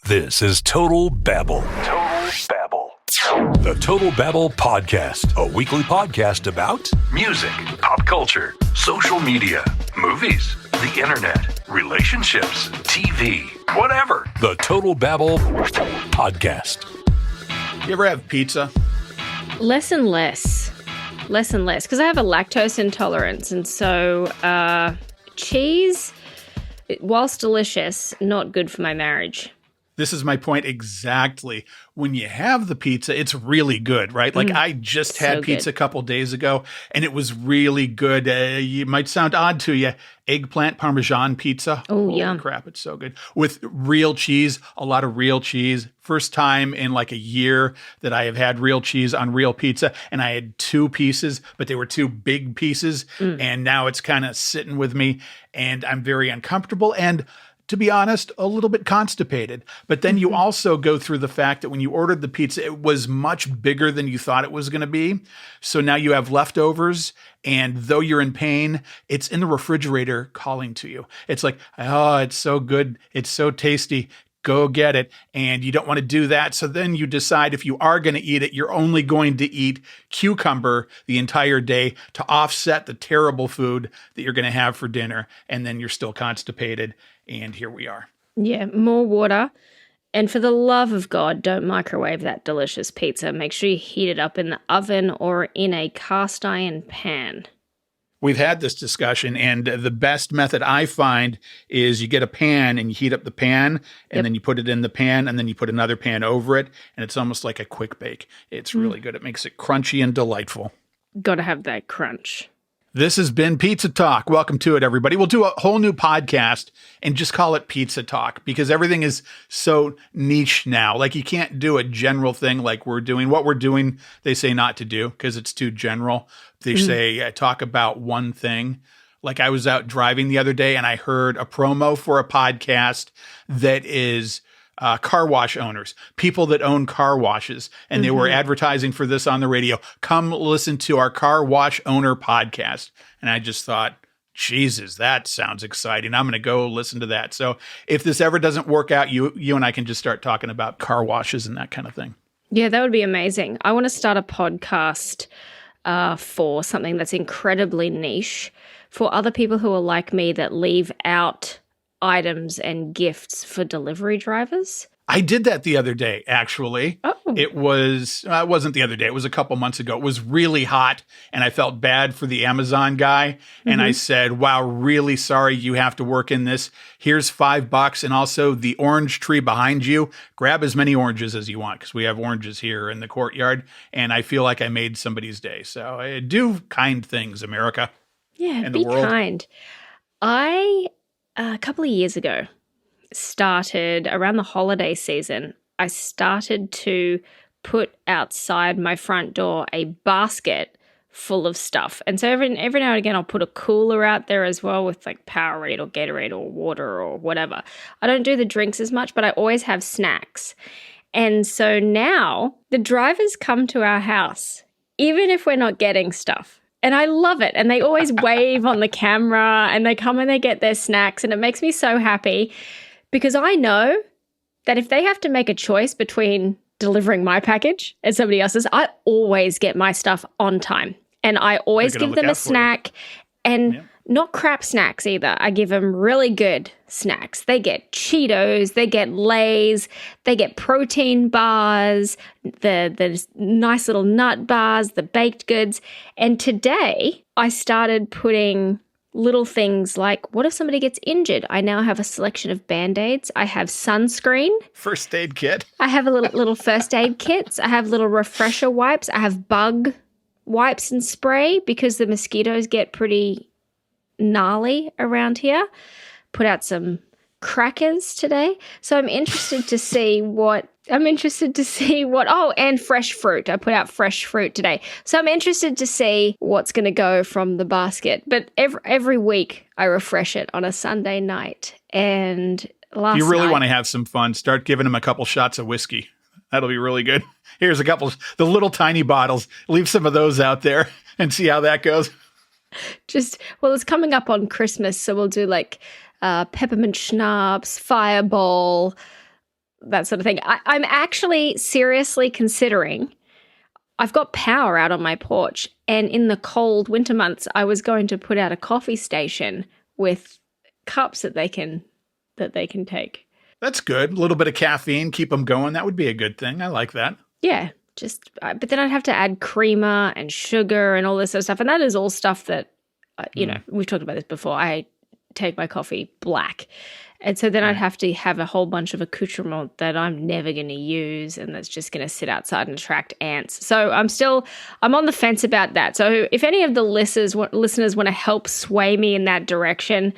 This is Total Babble. Total Babble. The Total Babble Podcast, a weekly podcast about music, pop culture, social media, movies, the internet, relationships, TV, whatever. The Total Babble Podcast. You ever have pizza? Less and less. Less and less. Because I have a lactose intolerance. And so cheese, whilst delicious, not good for my marriage. This is my point exactly. When you have the pizza, it's really good, right? Like I just had pizza a couple days ago, and it was really good. It might sound odd to you. Eggplant Parmesan pizza. Oh, holy yum. crap, it's so good. With real cheese, a lot of real cheese. First time in like a year that I have had real cheese on real pizza, and I had 2 pieces, but they were 2 big pieces, and now it's kind of sitting with me, and I'm very uncomfortable, and to be honest, a little bit constipated. But then you also go through the fact that when you ordered the pizza, it was much bigger than you thought it was going to be. So now you have leftovers, and though you're in pain, it's in the refrigerator calling to you. It's like, oh, it's so good. It's so tasty. Go get it. And you don't want to do that. So then you decide if you are going to eat it, you're only going to eat cucumber the entire day to offset the terrible food that you're going to have for dinner. And then you're still constipated. And here we are. Yeah, more water. And for the love of God, don't microwave that delicious pizza. Make sure you heat it up in the oven or in a cast iron pan. We've had this discussion, and the best method I find is you get a pan and you heat up the pan, and then you put it in the pan, and then you put another pan over it, and it's almost like a quick bake. It's really good. It makes it crunchy and delightful. Got to have that crunch. This has been Pizza Talk. Welcome to it, everybody. We'll do a whole new podcast and just call it Pizza Talk because everything is so niche now. Like you can't do a general thing like we're doing. What we're doing, they say not to do because it's too general. They say talk about one thing. Like I was out driving the other day and I heard a promo for a podcast that is car wash owners, people that own car washes. And they were advertising for this on the radio. Come listen to our car wash owner podcast. And I just thought, Jesus, that sounds exciting. I'm going to go listen to that. So if this ever doesn't work out, you and I can just start talking about car washes and that kind of thing. Yeah, that would be amazing. I want to start a podcast for something that's incredibly niche for other people who are like me that leave out items and gifts for delivery drivers. I did that the other day, actually. Oh. It wasn't the other day. It was a couple months ago. It was really hot, and I felt bad for the Amazon guy. And I said, wow, really sorry you have to work in this. Here's $5. And also the orange tree behind you. Grab as many oranges as you want because we have oranges here in the courtyard. And I feel like I made somebody's day. So do kind things, America. Yeah, and be the world. kind. A couple of years ago, started around the holiday season, I started to put outside my front door a basket full of stuff. And so every now and again, I'll put a cooler out there as well with like Powerade or Gatorade or water or whatever. I don't do the drinks as much, but I always have snacks. And so now the drivers come to our house, even if we're not getting stuff. And I love it. And they always wave on the camera and they come and they get their snacks. And it makes me so happy because I know that if they have to make a choice between delivering my package and somebody else's, I always get my stuff on time. And I always give them a snack and not crap snacks either. I give them really good snacks. They get Cheetos, they get Lay's, they get protein bars, the nice little nut bars, the baked goods. And today I started putting little things like, what if somebody gets injured? I now have a selection of Band-Aids. I have sunscreen. First aid kit. I have a little first aid kits. I have little refresher wipes. I have bug wipes and spray because the mosquitoes get pretty gnarly around here. Put out some crackers today. So I'm interested to see what, and fresh fruit. I put out fresh fruit today. So I'm interested to see what's going to go from the basket. But every week I refresh it on a Sunday night. And last You really night, want to have some fun. Start giving them a couple shots of whiskey. That'll be really good. Here's a couple, the little tiny bottles. Leave some of those out there and see how that goes. It's coming up on Christmas, so we'll do like peppermint schnapps, Fireball, that sort of thing. I'm actually seriously considering, I've got power out on my porch, and in the cold winter months, I was going to put out a coffee station with cups that they can take. That's good. A little bit of caffeine, keep them going. That would be a good thing. I like that. Yeah, but then I'd have to add creamer and sugar and all this sort of stuff, and that is all stuff that, we've talked about this before. I take my coffee black. And so then I'd have to have a whole bunch of accoutrement that I'm never going to use, and that's just going to sit outside and attract ants. So I'm on the fence about that. So if any of the listeners want to help sway me in that direction,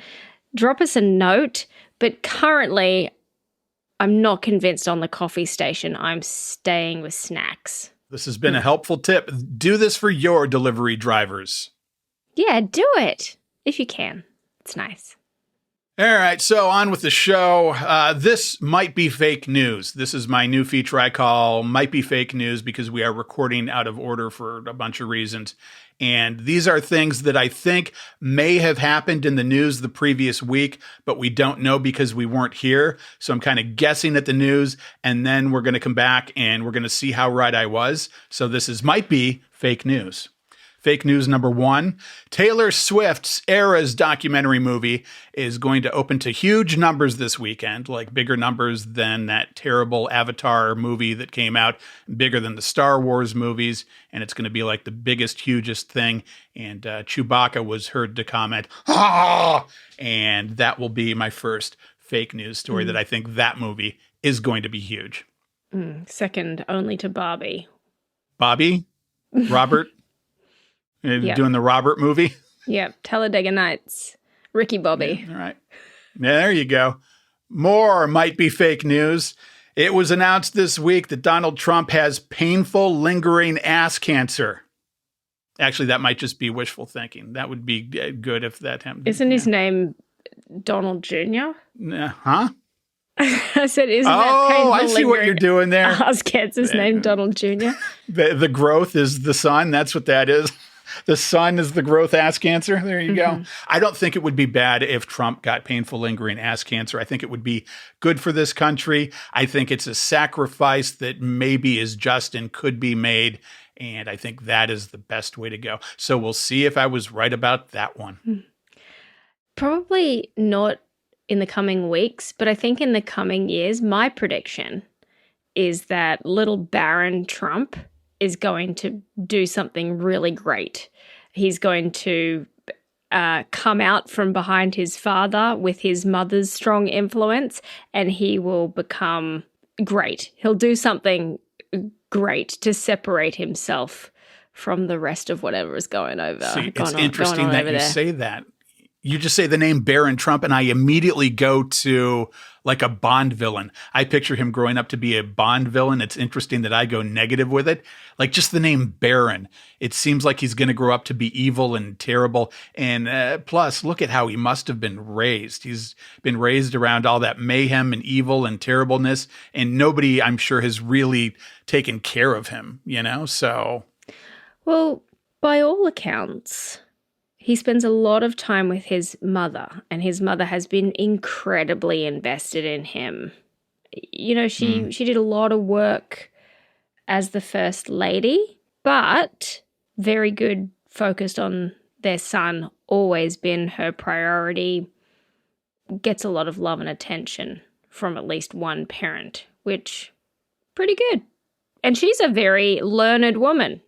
drop us a note. But currently, I'm not convinced on the coffee station. I'm staying with snacks. This has been a helpful tip. Do this for your delivery drivers. Yeah, do it if you can. It's nice. All right, so on with the show. This might be fake news. This is my new feature I call Might Be Fake News because we are recording out of order for a bunch of reasons. And these are things that I think may have happened in the news the previous week, but we don't know because we weren't here. So I'm kind of guessing at the news, and then we're going to come back and we're going to see how right I was. So this might be fake news. Fake news number 1, Taylor Swift's Eras documentary movie is going to open to huge numbers this weekend, like bigger numbers than that terrible Avatar movie that came out, bigger than the Star Wars movies, and it's going to be like the biggest, hugest thing. And Chewbacca was heard to comment, "Ah!" And that will be my first fake news story that I think that movie is going to be huge. Second only to Barbie. Bobby? Robert? Doing the Robert movie? Yep, Talladega Nights. Ricky Bobby. Yeah, all right. There you go. More might be fake news. It was announced this week that Donald Trump has painful, lingering ass cancer. Actually, that might just be wishful thinking. That would be good if that happened. Isn't his name Donald Jr.? Huh? I said, isn't that painful, I see what you're doing there. Ass cancer's name Donald Jr.? The growth is the sun. That's what that is. The sun is the growth ass cancer. There you go. I don't think it would be bad if Trump got painful, lingering ass cancer. I think it would be good for this country. I think it's a sacrifice that maybe is just and could be made. And I think that is the best way to go. So we'll see if I was right about that one. Probably not in the coming weeks, but I think in the coming years, my prediction is that little Baron Trump is going to do something really great. He's going to come out from behind his father with his mother's strong influence, and he will become great. He'll do something great to separate himself from the rest of whatever is going over. See, it's interesting that you say that. You just say the name Baron Trump, and I immediately go to like a Bond villain. I picture him growing up to be a Bond villain. It's interesting that I go negative with it. Like just the name Baron. It seems like he's going to grow up to be evil and terrible. And plus, look at how he must have been raised. He's been raised around all that mayhem and evil and terribleness. And nobody, I'm sure, has really taken care of him, So. Well, by all accounts, he spends a lot of time with his mother, and his mother has been incredibly invested in him. She did a lot of work as the first lady, but very good, focused on their son, always been her priority, gets a lot of love and attention from at least one parent, which pretty good. And she's a very learned woman.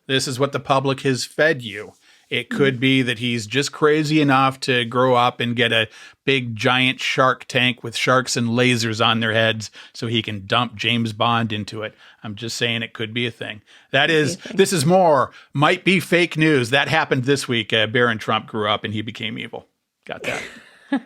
This is what the public has fed you. It could be that he's just crazy enough to grow up and get a big giant shark tank with sharks and lasers on their heads so he can dump James Bond into it. I'm just saying it could be a thing. This is more, might be fake news. That happened this week. Baron Trump grew up and he became evil. Got that. And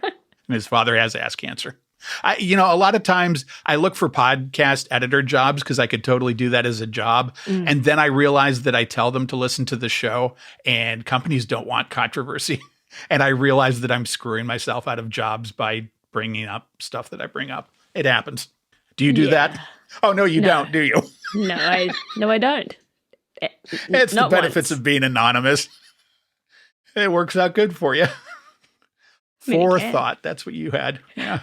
his father has ass cancer. A lot of times I look for podcast editor jobs because I could totally do that as a job. And then I realize that I tell them to listen to the show and companies don't want controversy. And I realize that I'm screwing myself out of jobs by bringing up stuff that I bring up. It happens. Do you do that? Oh, no, you don't, do you? No, I don't. It's the benefits of being anonymous. It works out good for you. Forethought. That's what you had. Yeah.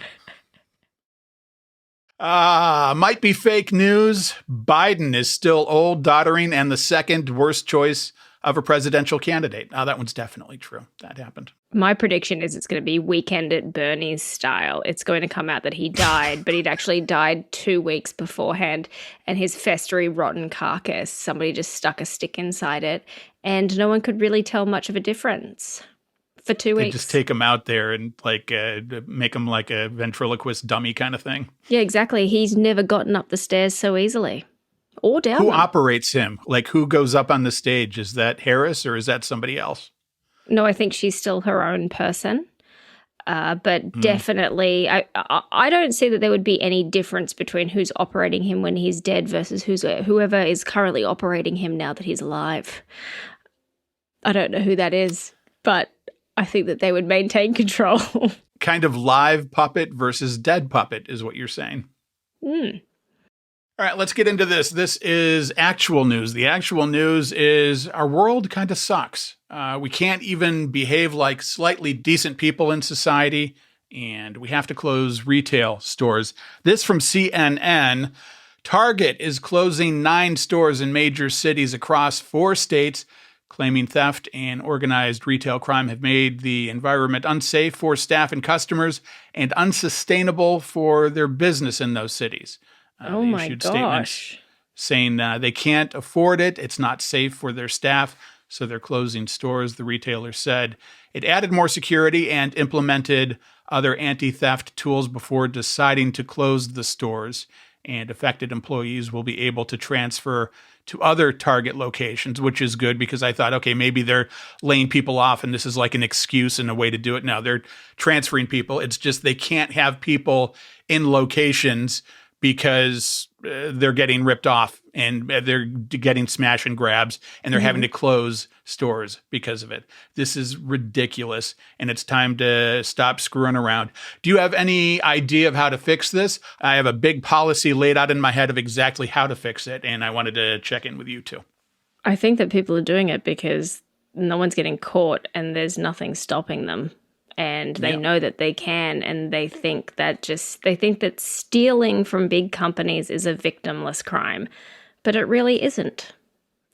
Might be fake news. Biden is still old, doddering, and the second worst choice of a presidential candidate. That one's definitely true. That happened. My prediction is it's going to be Weekend at Bernie's style. It's going to come out that he died, but he'd actually died 2 weeks beforehand, and his festery, rotten carcass, somebody just stuck a stick inside it, and no one could really tell much of a difference for 2 weeks. They just take him out there and make him like a ventriloquist dummy kind of thing. Yeah, exactly. He's never gotten up the stairs so easily. Or down Who them. operates him? Like, who goes up on the stage? Is that Harris or is that somebody else? No, I think she's still her own person. But definitely, I don't see that there would be any difference between who's operating him when he's dead versus whoever is currently operating him now that he's alive. I don't know who that is, but I think that they would maintain control. Kind of live puppet versus dead puppet is what you're saying. All right, let's get into this. This is actual news. The actual news is our world kind of sucks. We can't even behave like slightly decent people in society, and we have to close retail stores. This from CNN. Target is closing 9 stores in major cities across 4 states, claiming theft and organized retail crime have made the environment unsafe for staff and customers and unsustainable for their business in those cities. Oh my gosh. Saying they can't afford it. It's not safe for their staff, so they're closing stores, the retailer said. It added more security and implemented other anti-theft tools before deciding to close the stores, and affected employees will be able to transfer to other Target locations, which is good because I thought, okay, maybe they're laying people off and this is like an excuse and a way to do it. No, they're transferring people. It's just they can't have people in locations because they're getting ripped off and they're getting smash and grabs and they're having to close stores because of it. This is ridiculous, and it's time to stop screwing around. Do you have any idea of how to fix this? I have a big policy laid out in my head of exactly how to fix it, and I wanted to check in with you too. I think that people are doing it because no one's getting caught and there's nothing stopping them. And they know that they can, and they think that stealing from big companies is a victimless crime, but it really isn't.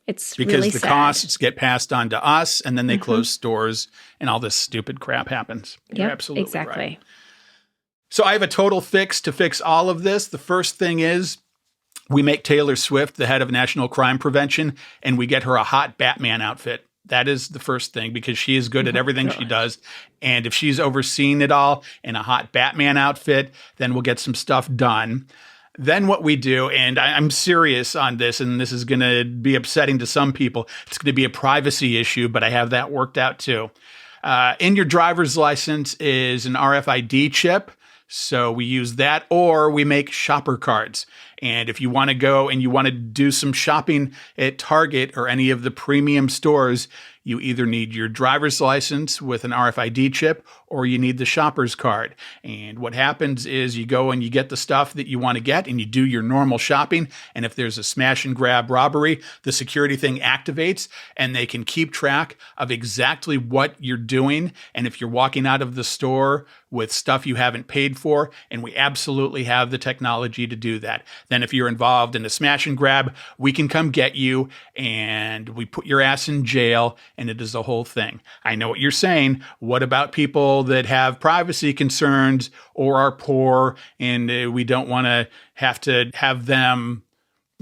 It's because really the sad. costs get passed on to us, and then they close stores, and all this stupid crap happens. You're absolutely exactly right. So I have a total fix to fix all of this. The first thing is we make Taylor Swift the head of National Crime Prevention, and we get her a hot Batman outfit. That is the first thing, because she is good at everything she does. And if she's overseeing it all in a hot Batman outfit, then we'll get some stuff done. Then what we do, and I'm serious on this, and this is going to be upsetting to some people. It's going to be a privacy issue, but I have that worked out too. In your driver's license is an RFID chip. So we use that, or we make shopper cards. And if you want to go and you want to do some shopping at Target or any of the premium stores, you either need your driver's license with an RFID chip or you need the shopper's card. And what happens is you go and you get the stuff that you want to get and you do your normal shopping. And if there's a smash and grab robbery, the security thing activates and they can keep track of exactly what you're doing. And if you're walking out of the store with stuff you haven't paid for, and we absolutely have the technology to do that. Then if you're involved in a smash and grab, we can come get you and we put your ass in jail, and it is a whole thing. I know what you're saying. What about people that have privacy concerns or are poor and we don't want to have them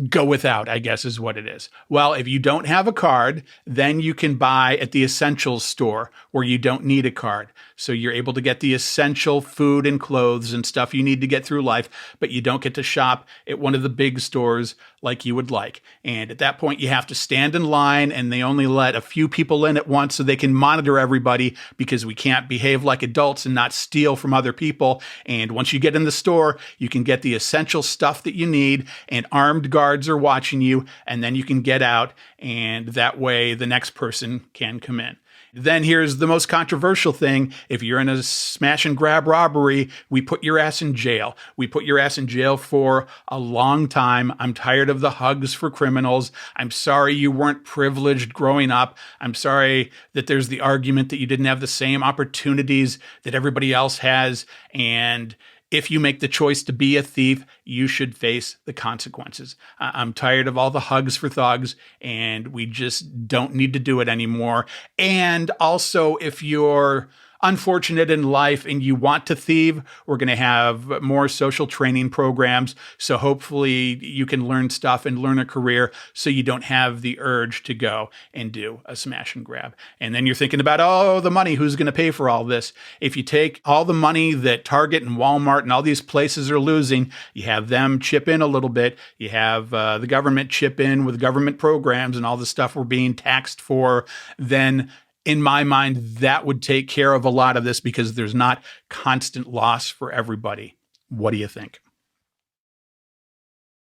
go without, I guess is what it is. Well, if you don't have a card, then you can buy at the essentials store where you don't need a card. So you're able to get the essential food and clothes and stuff you need to get through life, but you don't get to shop at one of the big stores like you would like. And at that point, you have to stand in line, and they only let a few people in at once so they can monitor everybody, because we can't behave like adults and not steal from other people. And once you get in the store, you can get the essential stuff that you need, and armed guards are watching you, and then you can get out, and that way the next person can come in. Then here's the most controversial thing. If you're in a smash and grab robbery, we put your ass in jail. We put your ass in jail for a long time. I'm tired of the hugs for criminals. I'm sorry you weren't privileged growing up. I'm sorry that there's the argument that you didn't have the same opportunities that everybody else has. And if you make the choice to be a thief, you should face the consequences. I'm tired of all the hugs for thugs, and we just don't need to do it anymore. And also, if you're unfortunate in life and you want to thieve, we're going to have more social training programs. So hopefully you can learn stuff and learn a career so you don't have the urge to go and do a smash and grab. And then you're thinking about, oh, the money, who's going to pay for all this? If you take all the money that Target and Walmart and all these places are losing, you have them chip in a little bit. You have the government chip in with government programs and all the stuff we're being taxed for, then in my mind, that would take care of a lot of this because there's not constant loss for everybody. What do you think?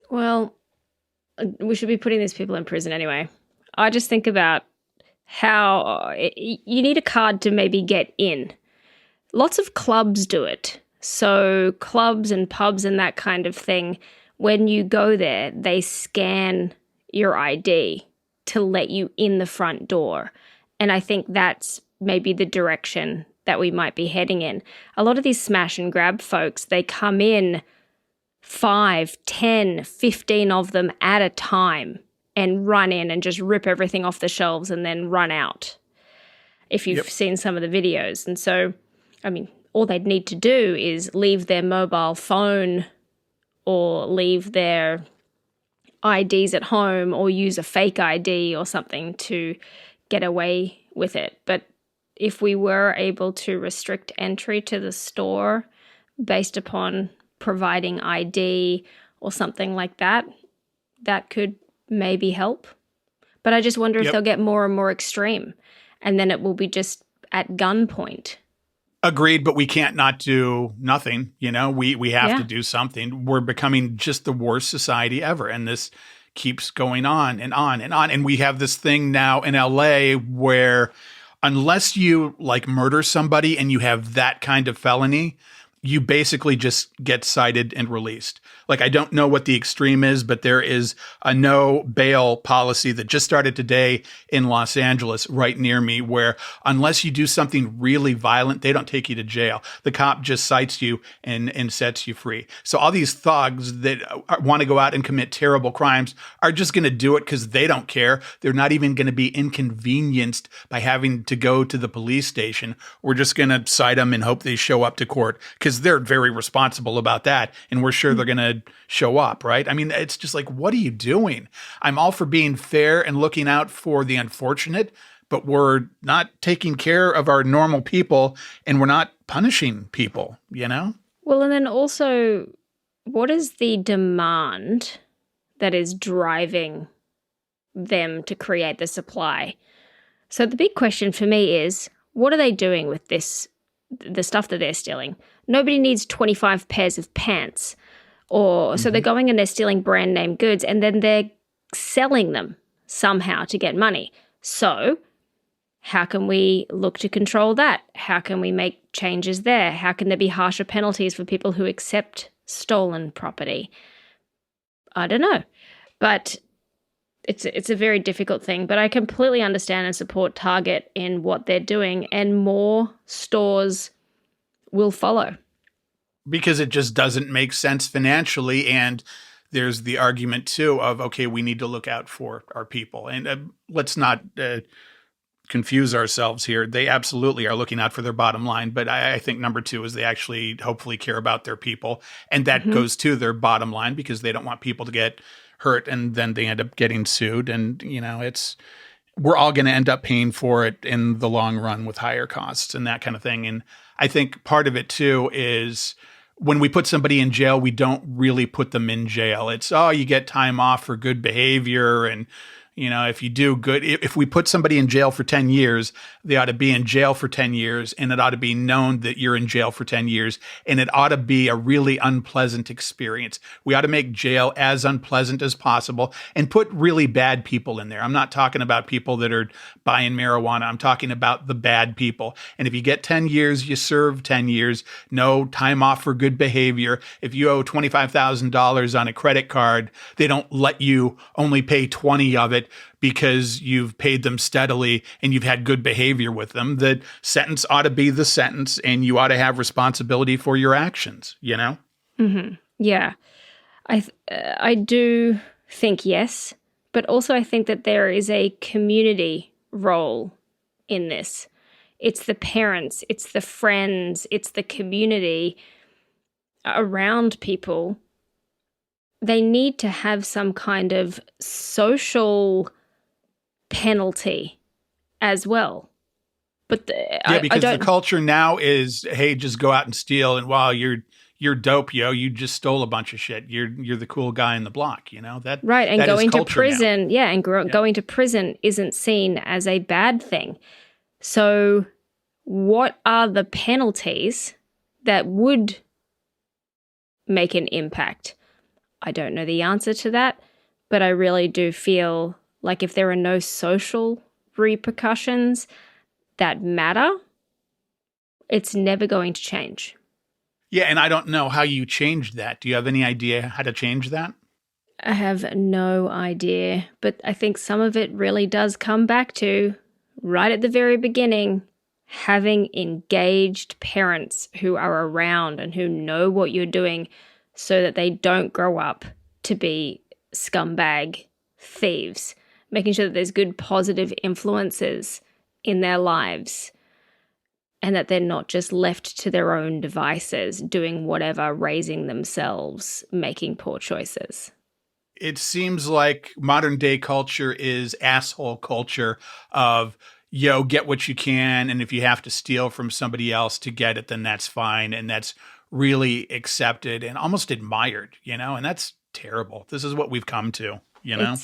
Well, we should be putting these people in prison anyway. I just think about how you need a card to maybe get in. Lots of clubs do it. So clubs and pubs and that kind of thing, when you go there, they scan your ID to let you in the front door. And I think that's maybe the direction that we might be heading in. A lot of these smash and grab folks, they come in 5, 10, 15 of them at a time and run in and just rip everything off the shelves and then run out, if you've seen some of the videos. And so, I mean, all they'd need to do is leave their mobile phone or leave their IDs at home or use a fake ID or something to get away with it. But if we were able to restrict entry to the store based upon providing ID or something like that, that could maybe help. But I just wonder if they'll get more and more extreme, and then it will be just at gunpoint. Agreed, but we can't not do nothing. You know, we have to do something. We're becoming just the worst society ever, and this keeps going on and on and on. And we have this thing now in LA where unless you like murder somebody and you have that kind of felony, you basically just get cited and released. Like, I don't know what the extreme is, but there is a no bail policy that just started today in Los Angeles, right near me, where unless you do something really violent, they don't take you to jail. The cop just cites you and sets you free. So all these thugs that want to go out and commit terrible crimes are just going to do it because they don't care. They're not even going to be inconvenienced by having to go to the police station. We're just going to cite them and hope they show up to court because they're very responsible about that. And we're sure they're going to show up, right? I mean, it's just like, what are you doing? I'm all for being fair and looking out for the unfortunate, but we're not taking care of our normal people and we're not punishing people, you know? Well, and then also, what is the demand that is driving them to create the supply? So the big question for me is, what are they doing with this, the stuff that they're stealing? Nobody needs 25 pairs of pants. Or so they're going and they're stealing brand name goods and then they're selling them somehow to get money. So how can we look to control that? How can we make changes there? How can there be harsher penalties for people who accept stolen property? I don't know. But it's a very difficult thing. But I completely understand and support Target in what they're doing, and more stores will follow. Because it just doesn't make sense financially. And there's the argument, too, of, okay, we need to look out for our people. And let's not confuse ourselves here. They absolutely are looking out for their bottom line. But I think number two is they actually hopefully care about their people. And that goes to their bottom line because they don't want people to get hurt and then they end up getting sued. And, you know, we're all going to end up paying for it in the long run with higher costs and that kind of thing. And I think part of it, too, is when we put somebody in jail, we don't really put them in jail. It's, oh, you get time off for good behavior. And, you know, if you do good, if we put somebody in jail for 10 years, they ought to be in jail for 10 years. And it ought to be known that you're in jail for 10 years. And it ought to be a really unpleasant experience. We ought to make jail as unpleasant as possible and put really bad people in there. I'm not talking about people that are buying marijuana. I'm talking about the bad people. And if you get 10 years, you serve 10 years, no time off for good behavior. If you owe $25,000 on a credit card, they don't let you only pay 20 of it. because you've paid them steadily and you've had good behavior with them, that sentence ought to be the sentence and you ought to have responsibility for your actions, you know? Yeah. I do think yes, but also I think that there is a community role in this. It's the parents, it's the friends, it's the community around people. They need to have some kind of social penalty as well. But because the culture now is, hey, just go out and steal, and wow, you're dope, yo. You just stole a bunch of shit. You're the cool guy in the block, you know? That right, and that going is to culture prison, now. going to prison isn't seen as a bad thing. So what are the penalties that would make an impact? I don't know the answer to that, but I really do feel like if there are no social repercussions that matter, it's never going to change. Yeah, and I don't know how you changed that. Do you have any idea how to change that? I have no idea, but I think some of it really does come back to, right at the very beginning, having engaged parents who are around and who know what you're doing so that they don't grow up to be scumbag thieves, making sure that there's good positive influences in their lives and that they're not just left to their own devices, doing whatever, raising themselves, making poor choices. It seems like modern day culture is asshole culture of, yo, get what you can. And if you have to steal from somebody else to get it, then that's fine. And that's really accepted and almost admired, you know, and that's terrible. This is what we've come to, you know?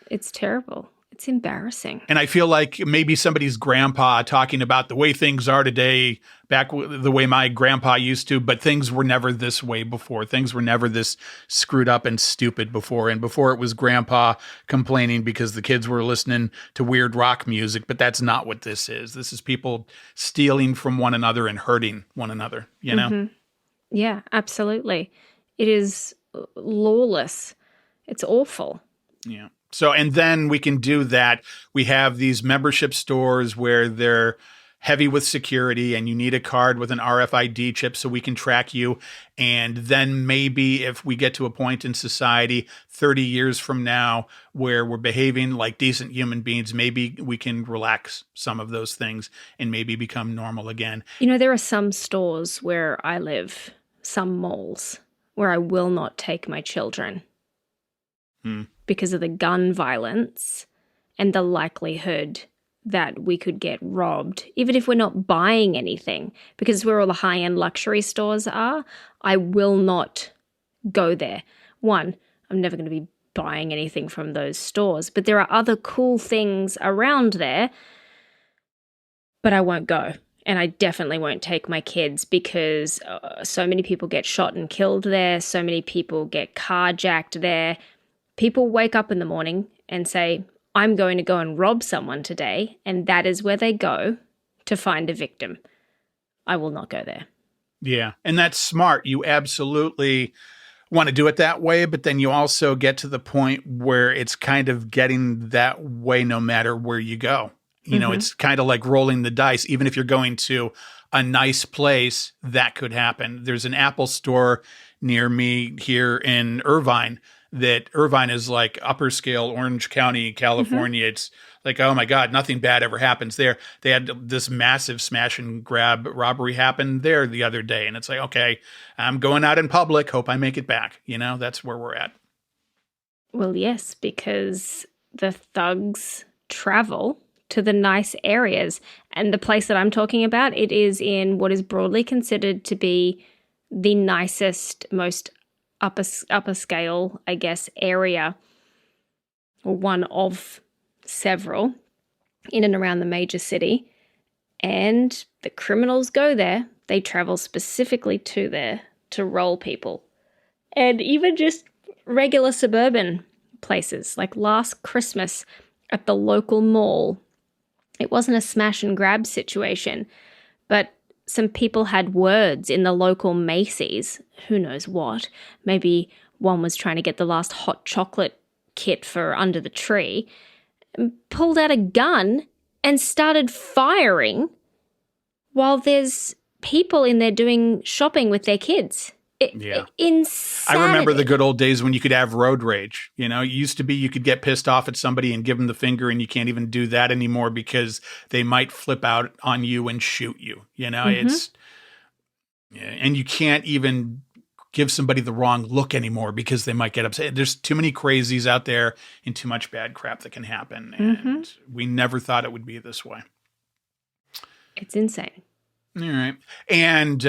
It's terrible. It's embarrassing. And I feel like maybe somebody's grandpa talking about the way things are today, the way my grandpa used to, but things were never this way before. Things were never this screwed up and stupid before. And before it was grandpa complaining because the kids were listening to weird rock music, but that's not what this is. This is people stealing from one another and hurting one another, you know? Mm-hmm. Yeah, absolutely. It is lawless. It's awful. Yeah. So, and then we can do that. We have these membership stores where they're heavy with security and you need a card with an RFID chip so we can track you. And then maybe if we get to a point in society 30 years from now where we're behaving like decent human beings, maybe we can relax some of those things and maybe become normal again. You know, there are some stores where I live, some malls, where I will not take my children. Because of the gun violence and the likelihood that we could get robbed, even if we're not buying anything, because where all the high-end luxury stores are, I will not go there. One, I'm never going to be buying anything from those stores, but there are other cool things around there, but I won't go. And I definitely won't take my kids because so many people get shot and killed there, so many people get carjacked there. People wake up in the morning and say, I'm going to go and rob someone today, and that is where they go to find a victim. I will not go there. Yeah, and that's smart. You absolutely want to do it that way, but then you also get to the point where it's kind of getting that way no matter where you go. You know, it's kind of like rolling the dice. Even if you're going to a nice place, that could happen. There's an Apple store near me here in Irvine. That Irvine is like upper scale Orange County, California. It's like, oh my God, nothing bad ever happens there. They had this massive smash and grab robbery happen there the other day. And it's like, okay, I'm going out in public. Hope I make it back. You know, that's where we're at. Well, yes, because the thugs travel to the nice areas. And the place that I'm talking about, it is in what is broadly considered to be the nicest, most upper scale, I guess, area, or one of several in and around the major city. And the criminals go there. They travel specifically to there to roll people. And even just regular suburban places, like last Christmas at the local mall, it wasn't a smash and grab situation, but some people had words in the local Macy's, who knows what. Maybe one was trying to get the last hot chocolate kit for under the tree, pulled out a gun and started firing while there's people in there doing shopping with their kids. Insanity. I remember the good old days when you could have road rage. You know, it used to be you could get pissed off at somebody and give them the finger, and you can't even do that anymore because they might flip out on you and shoot you. You know, and you can't even give somebody the wrong look anymore because they might get upset. There's too many crazies out there and too much bad crap that can happen. And we never thought it would be this way. It's insane. All right. And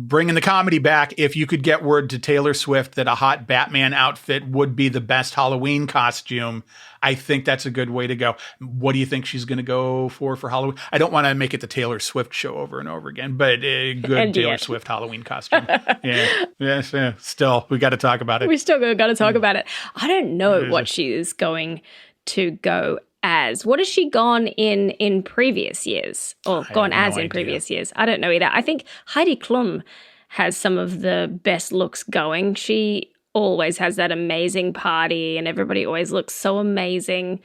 bringing the comedy back, if you could get word to Taylor Swift that a hot Batman outfit would be the best Halloween costume, I think that's a good way to go. What do you think she's going to go for Halloween? I don't want to make it the Taylor Swift show over and over again, but a good Taylor Swift Halloween costume. Yes. Still, we got to talk about it. We still got to talk about it. I don't know what she is going to go as. What has she gone in previous years? Or gone as in previous years? I don't know either. I think Heidi Klum has some of the best looks going. She always has that amazing party and everybody always looks so amazing.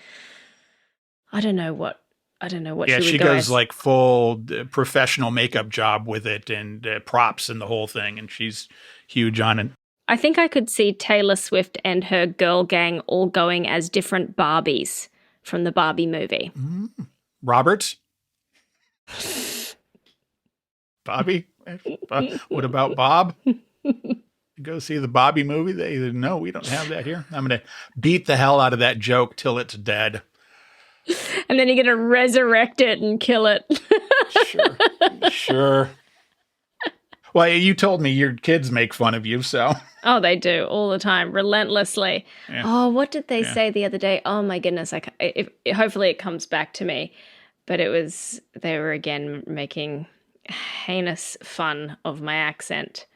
I don't know what she would go she goes as. like full professional makeup job with it and props and the whole thing, and she's huge on it. I think I could see Taylor Swift and her girl gang all going as different Barbies from the Barbie movie. Robert? Bobby? What about Bob? Go see the Bobby movie? No, we don't have that here. I'm going to beat the hell out of that joke till it's dead. And then you're going to resurrect it and kill it. Sure. Well, you told me your kids make fun of you, so. Oh, they do all the time, relentlessly. Yeah. Oh, what did they say the other day? Oh my goodness! Hopefully it comes back to me. But they were again making heinous fun of my accent.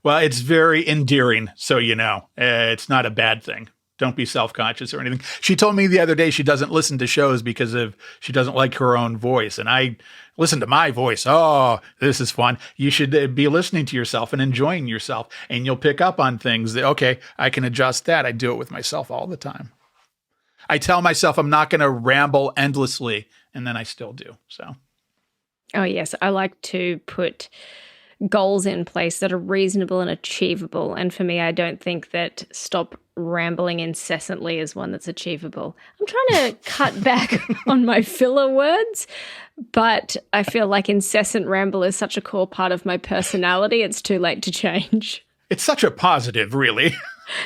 Well, it's very endearing, so you know. It's not a bad thing. Don't be self-conscious or anything. She told me the other day she doesn't listen to shows because she doesn't like her own voice. And I listen to my voice. Oh, this is fun. You should be listening to yourself and enjoying yourself. And you'll pick up on things that, okay, I can adjust that. I do it with myself all the time. I tell myself I'm not going to ramble endlessly, and then I still do. So. Oh, yes. I like to put goals in place that are reasonable and achievable. And for me, I don't think that stop rambling incessantly is one that's achievable. I'm trying to cut back on my filler words, but I feel like incessant ramble is such a core part of my personality. It's too late to change. It's such a positive, really.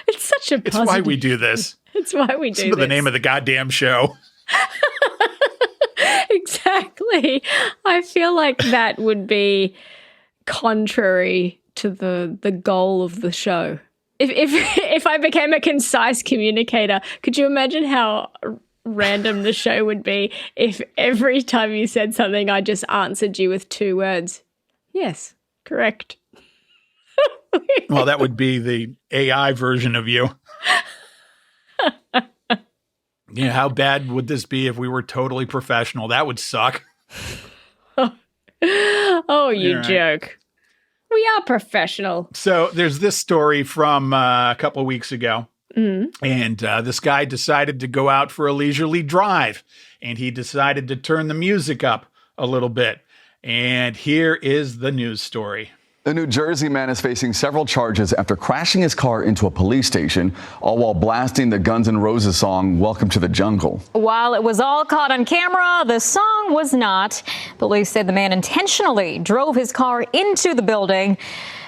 It's such a positive. It's why we do this. It's why we do this. It's the name of the goddamn show. Exactly. I feel like that would be contrary to the goal of the show. If I became a concise communicator, could you imagine how random the show would be if every time you said something, I just answered you with 2 words? Yes, correct. Well, that would be the AI version of you. Yeah, how bad would this be if we were totally professional? That would suck. Oh, you joke. We are professional. So there's this story from a couple of weeks ago. And this guy decided to go out for a leisurely drive. And he decided to turn the music up a little bit. And here is the news story. A New Jersey man is facing several charges after crashing his car into a police station, all while blasting the Guns N' Roses song, Welcome to the Jungle. While it was all caught on camera, the song was not. Police said the man intentionally drove his car into the building.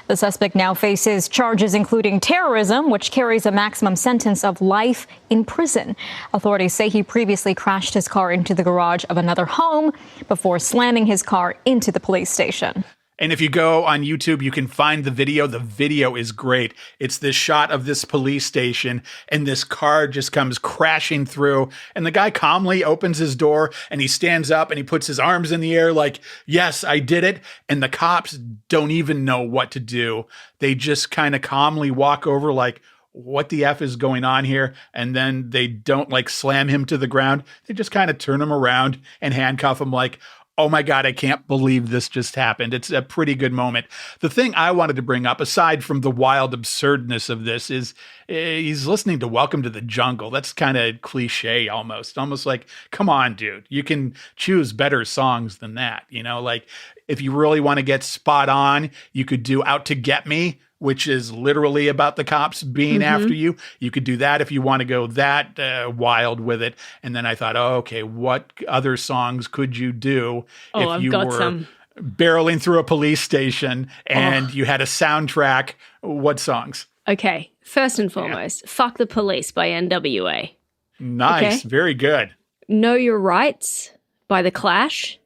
The suspect now faces charges including terrorism, which carries a maximum sentence of life in prison. Authorities say he previously crashed his car into the garage of another home before slamming his car into the police station. And if you go on YouTube, you can find the video. The video is great. It's this shot of this police station, and this car just comes crashing through. And the guy calmly opens his door, and he stands up, and he puts his arms in the air like, yes, I did it. And the cops don't even know what to do. They just kind of calmly walk over like, what the F is going on here? And then they don't like slam him to the ground. They just kind of turn him around and handcuff him like, oh my God, I can't believe this just happened. It's a pretty good moment. The thing I wanted to bring up, aside from the wild absurdness of this, is he's listening to Welcome to the Jungle. That's kind of cliche almost like, come on, dude, you can choose better songs than that. Like if you really want to get spot on, you could do Out to Get Me, which is literally about the cops being after you. You could do that if you want to go that wild with it. And then I thought, oh, okay, what other songs could you do if you were barreling through a police station and you had a soundtrack? What songs? Okay, first and foremost, Fuck the Police by NWA. Nice, okay. Very good. Know Your Rights by The Clash.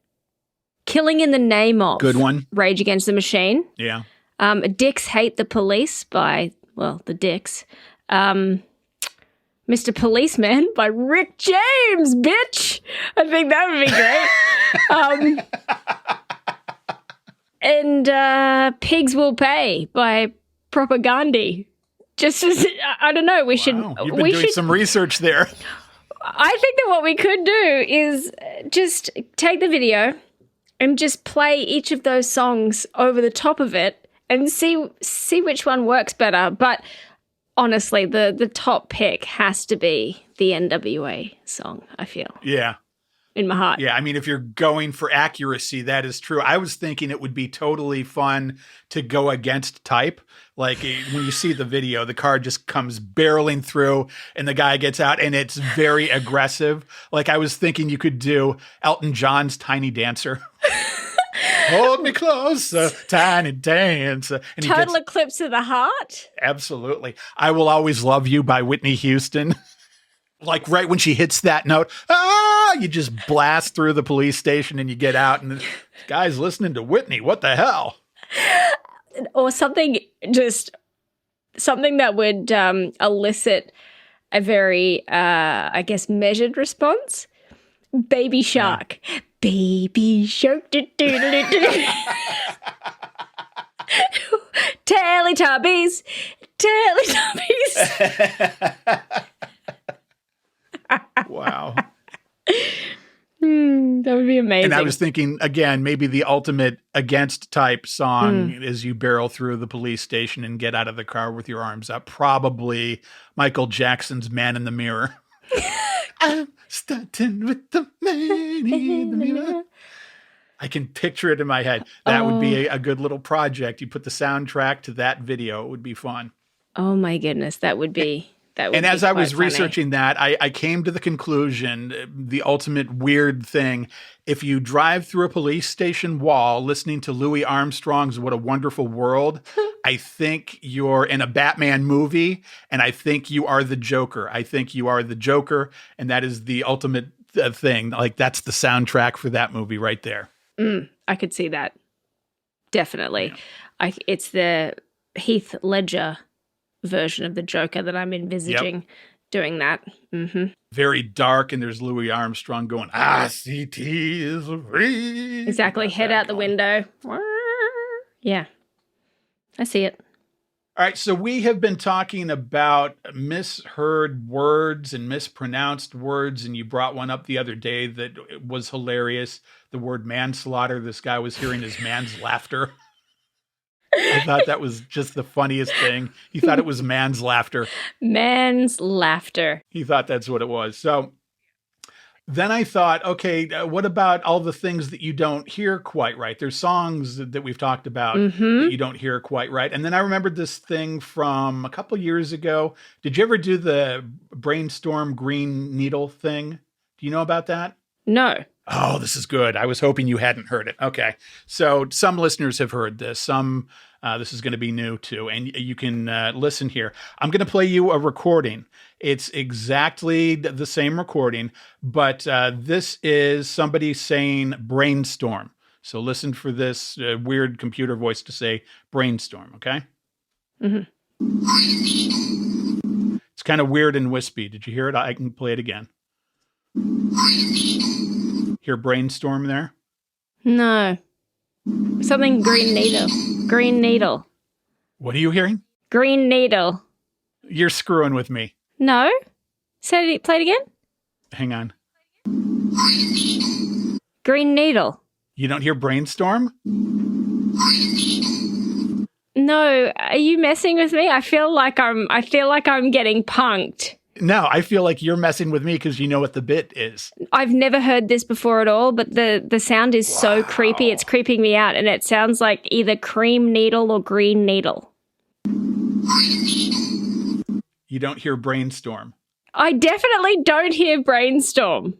Killing in the Name of. Good one. Rage Against the Machine. Yeah. Dicks Hate the Police by, well, the Dicks. Mr. Policeman by Rick James, bitch. I think that would be great. And Pigs Will Pay by Propagandhi. Just as, I don't know, we should... You've been doing some research there. I think that what we could do is just take the video and just play each of those songs over the top of it and see which one works better. But honestly, the top pick has to be the NWA song, I feel. Yeah. In my heart. Yeah, I mean, if you're going for accuracy, that is true. I was thinking it would be totally fun to go against type. Like when you see the video, the car just comes barreling through and the guy gets out and it's very aggressive. Like I was thinking you could do Elton John's Tiny Dancer. Hold me close, tiny dancer. And Total Eclipse of the Heart? Absolutely. I Will Always Love You by Whitney Houston. Like right when she hits that note, you just blast through the police station and you get out and the guy's listening to Whitney. What the hell? Or something that would elicit a very, I guess, measured response. Baby Shark. Yeah. Baby Shark. Teletubbies. Wow. That would be amazing. And I was thinking, again, maybe the ultimate against type song as you barrel through the police station and get out of the car with your arms up. Probably Michael Jackson's Man in the Mirror. I'm starting with the man in the mirror. I can picture it in my head. That would be a good little project. You put the soundtrack to that video. It would be fun. Oh, my goodness. That would be... And as I was researching that, I came to the conclusion, the ultimate weird thing, if you drive through a police station wall listening to Louis Armstrong's What a Wonderful World, I think you're in a Batman movie, and I think you are the Joker. I think you are the Joker, and that is the ultimate thing. Like, that's the soundtrack for that movie right there. I could see that. Definitely. Yeah. It's the Heath Ledger version of the Joker that I'm envisaging doing that. Mm-hmm. Very dark, and there's Louis Armstrong going, I see tears of rain. Exactly. Head out the window. Yeah. I see it. All right, so we have been talking about misheard words and mispronounced words, and you brought one up the other day that was hilarious. The word manslaughter. This guy was hearing his man's laughter. I thought that was just the funniest thing. He thought it was man's laughter. Man's laughter. He thought that's what it was. So then I thought, okay, what about all the things that you don't hear quite right? There's songs that we've talked about that you don't hear quite right. And then I remembered this thing from a couple years ago. Did you ever do the Brainstorm Green Needle thing? Do you know about that? No. Oh, this is good. I was hoping you hadn't heard it. Okay. So some listeners have heard this. Some, this is going to be new too. And you can listen here. I'm going to play you a recording. It's exactly the same recording, but this is somebody saying brainstorm. So listen for this weird computer voice to say brainstorm, okay? Mm-hmm. It's kind of weird and wispy. Did you hear it? I can play it again. Hear brainstorm there? No. Something green needle. Green needle. What are you hearing? Green needle. You're screwing with me. No. Play it again? Hang on. Green needle. You don't hear brainstorm? No, are you messing with me? I feel like I'm getting punked. No, I feel like you're messing with me because you know what the bit is. I've never heard this before at all, but the sound is so creepy. It's creeping me out, and it sounds like either cream needle or green needle. You don't hear brainstorm. I definitely don't hear brainstorm.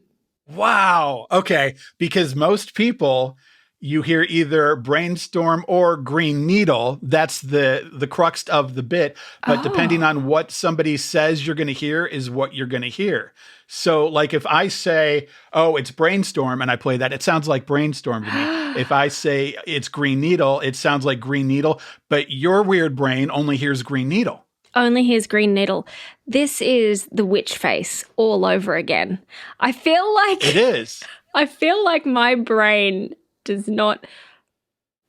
Wow. Okay. Because most people, you hear either brainstorm or green needle. That's the crux of the bit. But depending on what somebody says you're going to hear is what you're going to hear. So like if I say, oh, it's brainstorm, and I play that, it sounds like brainstorm to me. If I say it's green needle, it sounds like green needle. But your weird brain only hears green needle. Only hears green needle. This is the witch face all over again. I feel like It is. I feel like my brain does not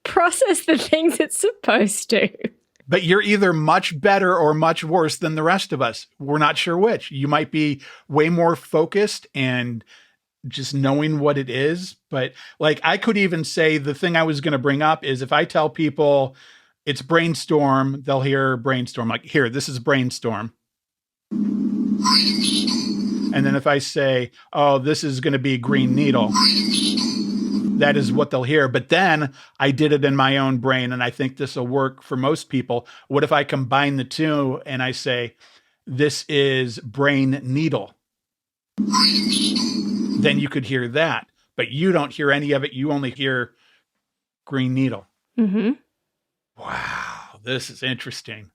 process the things it's supposed to. But you're either much better or much worse than the rest of us. We're not sure which. You might be way more focused and just knowing what it is. But like I could even say the thing I was going to bring up is if I tell people it's brainstorm, they'll hear brainstorm. Like, here, this is brainstorm. And then if I say, oh, this is going to be green needle, that is what they'll hear. But then I did it in my own brain, and I think this will work for most people. What if I combine the two and I say, this is brain needle? Then you could hear that. But you don't hear any of it. You only hear green needle. Mm-hmm. Wow, this is interesting.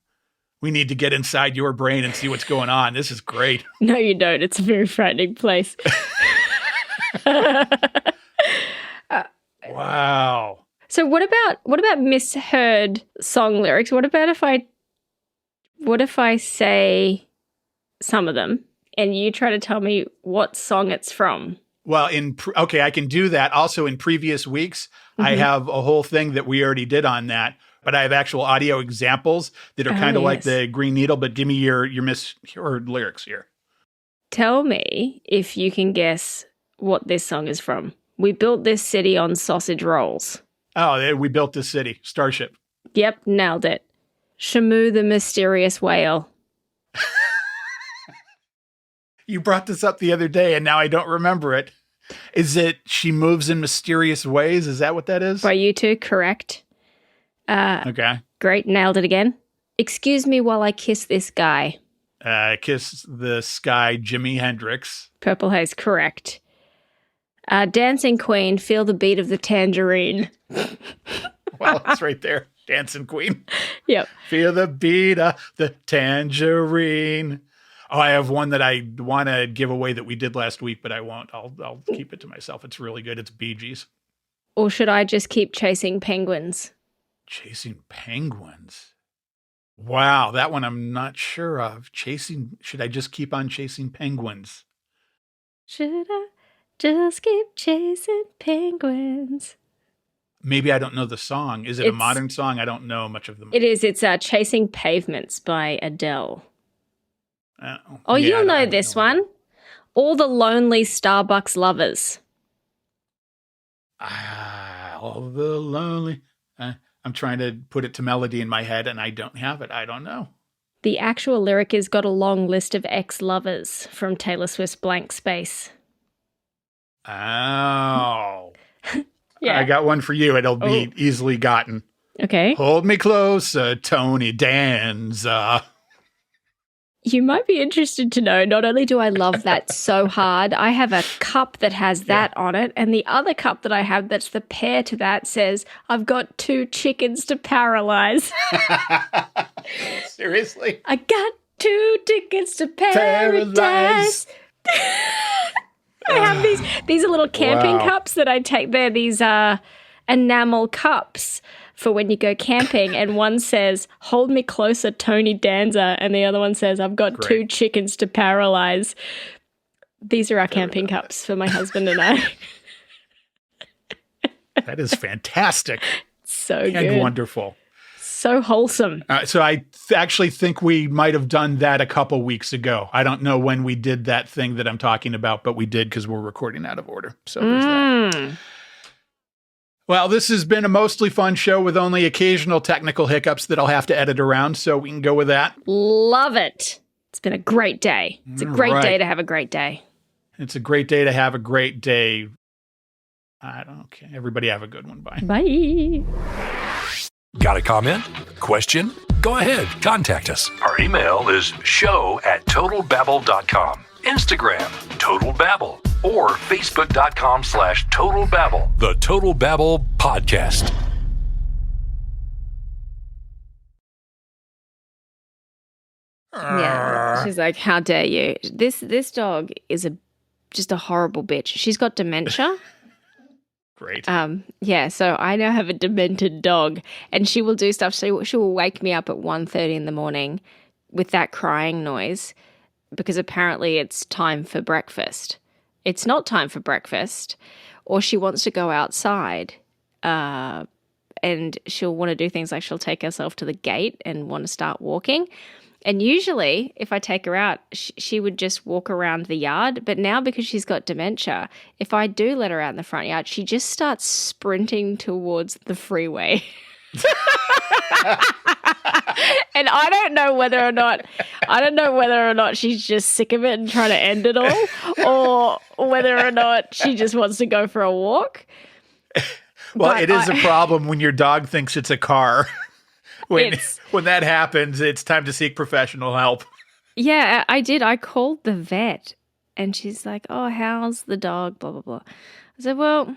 We need to get inside your brain and see what's going on. This is great. No, you don't. It's a very frightening place. Wow. So what about misheard song lyrics? What if I say some of them and you try to tell me what song it's from? Well, okay, I can do that. Also, in previous weeks, I have a whole thing that we already did on that, but I have actual audio examples that are kind of like the green needle. But give me your misheard lyrics here. Tell me if you can guess what this song is from. We built this city on sausage rolls. Oh, we built this city. Starship. Yep, nailed it. Shamu the mysterious whale. You brought this up the other day, and now I don't remember it. Is it She Moves in Mysterious Ways? Is that what that is? By you two, correct. Okay. Great, nailed it again. Excuse me while I kiss this guy. Kiss the Sky, Jimi Hendrix. Purple Haze, correct. Dancing Queen, feel the beat of the tangerine. Well, it's right there. Dancing Queen. Yep. Feel the beat of the tangerine. Oh, I have one that I want to give away that we did last week, but I won't. I'll keep it to myself. It's really good. It's Bee Gees. Or should I just keep chasing penguins? Chasing penguins. Wow, that one I'm not sure of. Should I just keep on chasing penguins? Should I just keep chasing penguins? Maybe I don't know the song. Is it a modern song? I don't know much of them. It is. It's Chasing Pavements by Adele. Yeah, you'll know this one. All the Lonely Starbucks Lovers. All the lonely. I'm trying to put it to melody in my head, and I don't have it. I don't know. The actual lyric is got a long list of ex-lovers from Taylor Swift's Blank Space. Oh. Yeah. I got one for you. It'll be easily gotten. Okay. Hold me closer, Tony Danza. You might be interested to know, not only do I love that so hard, I have a cup that has that on it, and the other cup that I have that's the pair to that says, I've got 2 chickens to paralyze. Seriously? I got 2 tickets to paradise. I have these are little camping cups that I take. They're these enamel cups for when you go camping, and one says, hold me closer, Tony Danza, and the other one says, I've got 2 chickens to paralyze. These are our camping cups for my husband and I. That is fantastic. So and good. Wonderful. So wholesome. So I actually think we might have done that a couple weeks ago. I don't know when we did that thing that I'm talking about, but we did because we're recording out of order. So there's that. Well, this has been a mostly fun show with only occasional technical hiccups that I'll have to edit around, so we can go with that. Love it. It's been a great day. It's a great day to have a great day. It's a great day to have a great day. I don't care. Everybody have a good one. Bye. Bye. Got a comment? Question? Go ahead, contact us. Our email is show@totalbabble.com. Instagram, Total Babble, or Facebook.com/Total Babble. The Total Babble Podcast. Yeah. She's like, how dare you? This dog is just a horrible bitch. She's got dementia. Great. Yeah, so I now have a demented dog, and she will do stuff. She will wake me up at 1:30 in the morning with that crying noise because apparently it's time for breakfast. It's not time for breakfast, or she wants to go outside, and she'll want to do things like she'll take herself to the gate and want to start walking. And usually, if I take her out, she would just walk around the yard. But now, because she's got dementia, if I do let her out in the front yard, she just starts sprinting towards the freeway. And I don't know whether or not she's just sick of it and trying to end it all, or whether or not she just wants to go for a walk. Well, it is a problem when your dog thinks it's a car. When that happens, it's time to seek professional help. Yeah, I did. I called the vet, and she's like, "Oh, how's the dog? Blah, blah, blah." I said, well,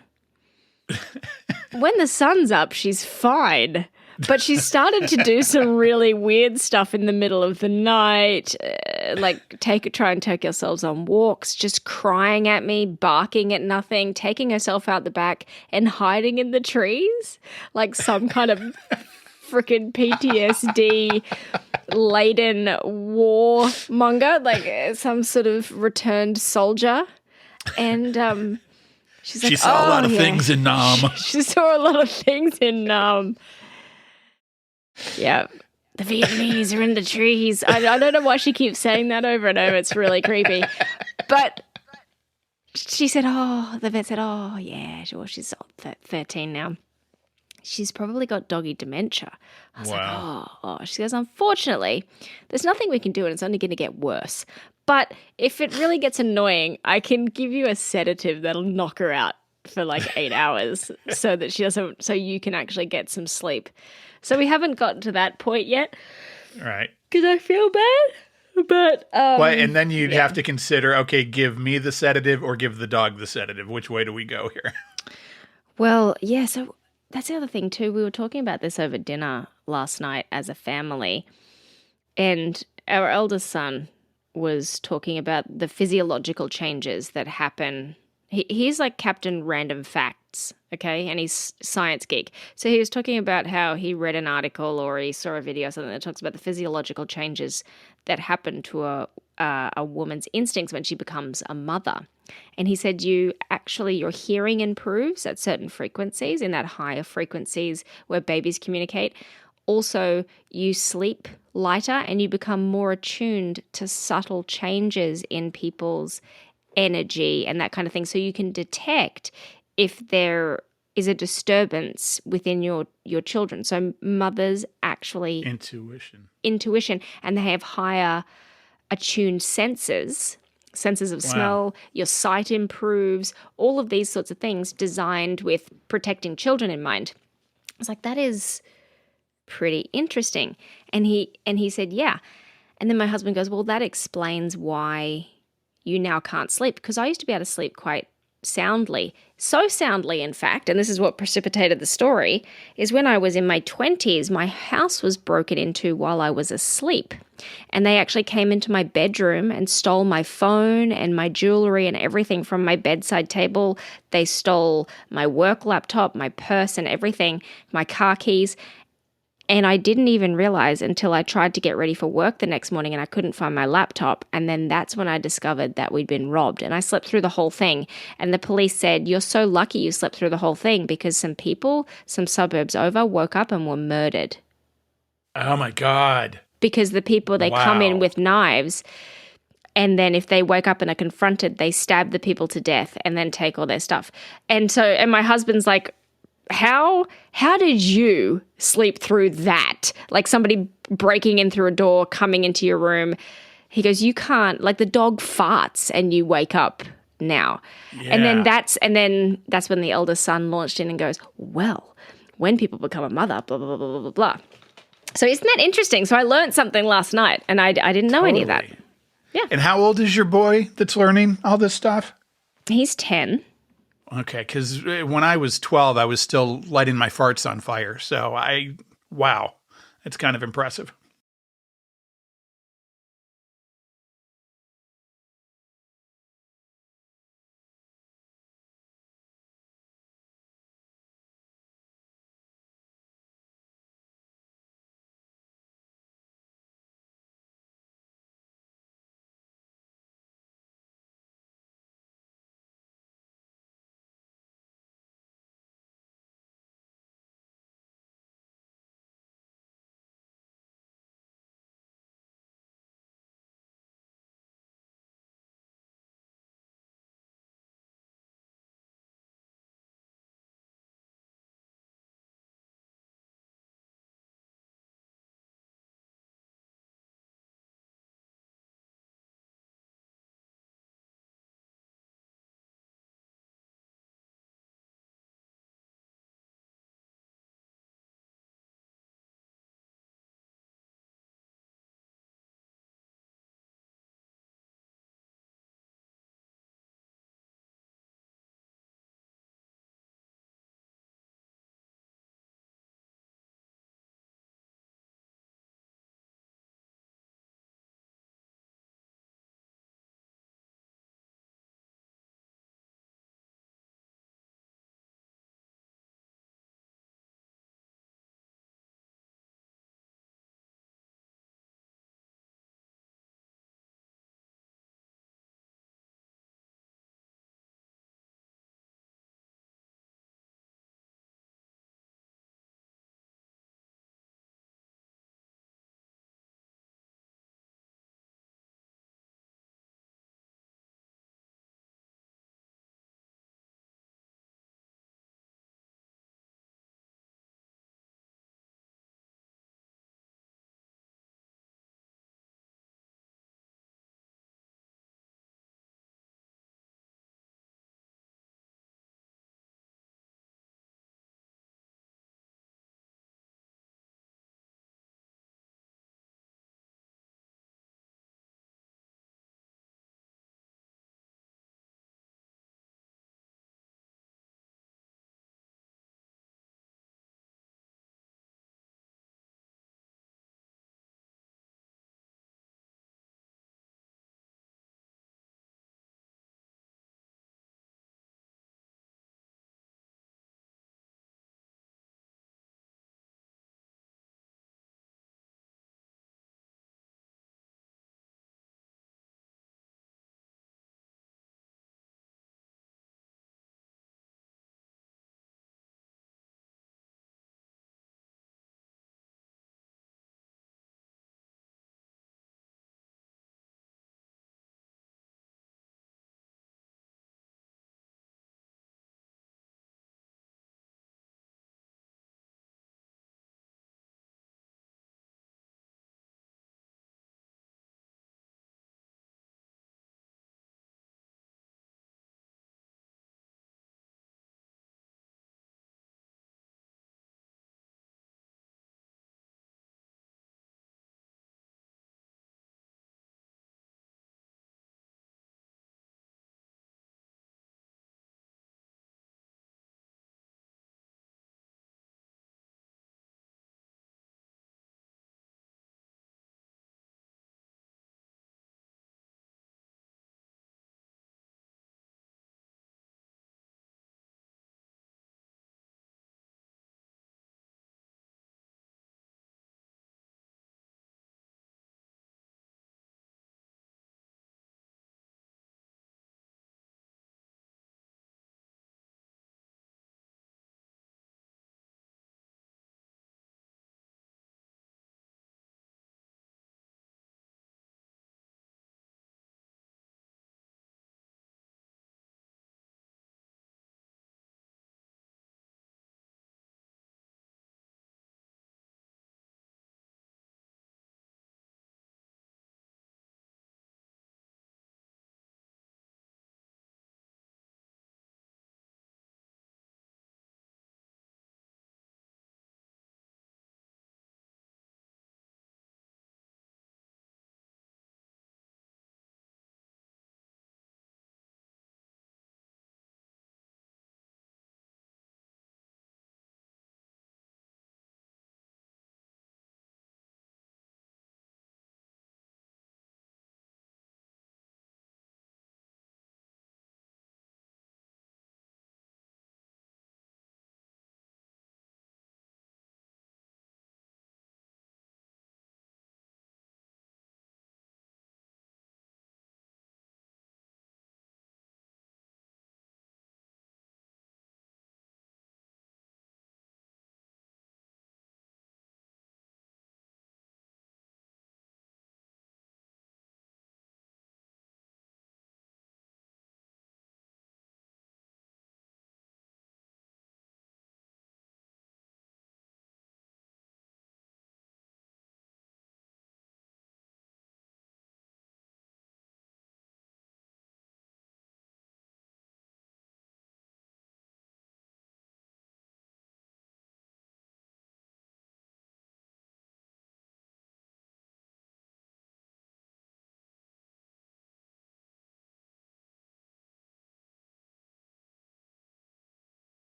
when the sun's up, she's fine. But she started to do some really weird stuff in the middle of the night, like try and take ourselves on walks, just crying at me, barking at nothing, taking herself out the back and hiding in the trees like some kind of freaking PTSD laden warmonger, like some sort of returned soldier. And she's like, she saw a lot of things in Nam. She saw a lot of things in Nam. Yeah. The Vietnamese are in the trees. I don't know why she keeps saying that over and over. It's really creepy. But she said, the vet said, yeah, well, she's 13 now. She's probably got doggy dementia. I was like, She goes, unfortunately, there's nothing we can do and it's only going to get worse. But if it really gets annoying, I can give you a sedative that'll knock her out for like 8 hours so you can actually get some sleep. So we haven't gotten to that point yet. Right. Because I feel bad. But and then you'd have to consider, okay, give me the sedative or give the dog the sedative. Which way do we go here? Well, yeah, so that's the other thing too. We were talking about this over dinner last night as a family, and our eldest son was talking about the physiological changes that happen. He's like Captain Random Facts, okay? And he's science geek. So he was talking about how he read an article or he saw a video or something that talks about the physiological changes that happen to a woman's instincts when she becomes a mother. And he said your hearing improves at certain frequencies, in that higher frequencies where babies communicate. Also, you sleep lighter and you become more attuned to subtle changes in people's energy and that kind of thing. So you can detect if there is a disturbance within your children. So mothers actually... Intuition. And they have higher attuned senses of smell, your sight improves, all of these sorts of things designed with protecting children in mind. I was like, that is pretty interesting. And he said, yeah. And then my husband goes, well, that explains why you now can't sleep, because I used to be able to sleep quite soundly. So soundly, in fact, and this is what precipitated the story, is when I was in my 20s, my house was broken into while I was asleep. And they actually came into my bedroom and stole my phone and my jewelry and everything from my bedside table. They stole my work laptop, my purse and everything, my car keys. And I didn't even realize until I tried to get ready for work the next morning and I couldn't find my laptop. And then that's when I discovered that we'd been robbed. And I slept through the whole thing. And the police said, you're so lucky you slept through the whole thing, because some people, some suburbs over, woke up and were murdered. Oh, my God. Because the people, they come in with knives, and then if they wake up and are confronted, they stab the people to death and then take all their stuff. And my husband's like, how did you sleep through that? Like somebody breaking in through a door, coming into your room. He goes, you can't, like the dog farts and you wake up now. Yeah. And then that's when the eldest son launched in and goes, well, when people become a mother, blah, blah, blah, blah, blah, blah. So isn't that interesting? So I learned something last night and I didn't know any of that. Yeah. And how old is your boy that's learning all this stuff? He's 10. Okay, because when I was 12, I was still lighting my farts on fire. So wow, it's kind of impressive.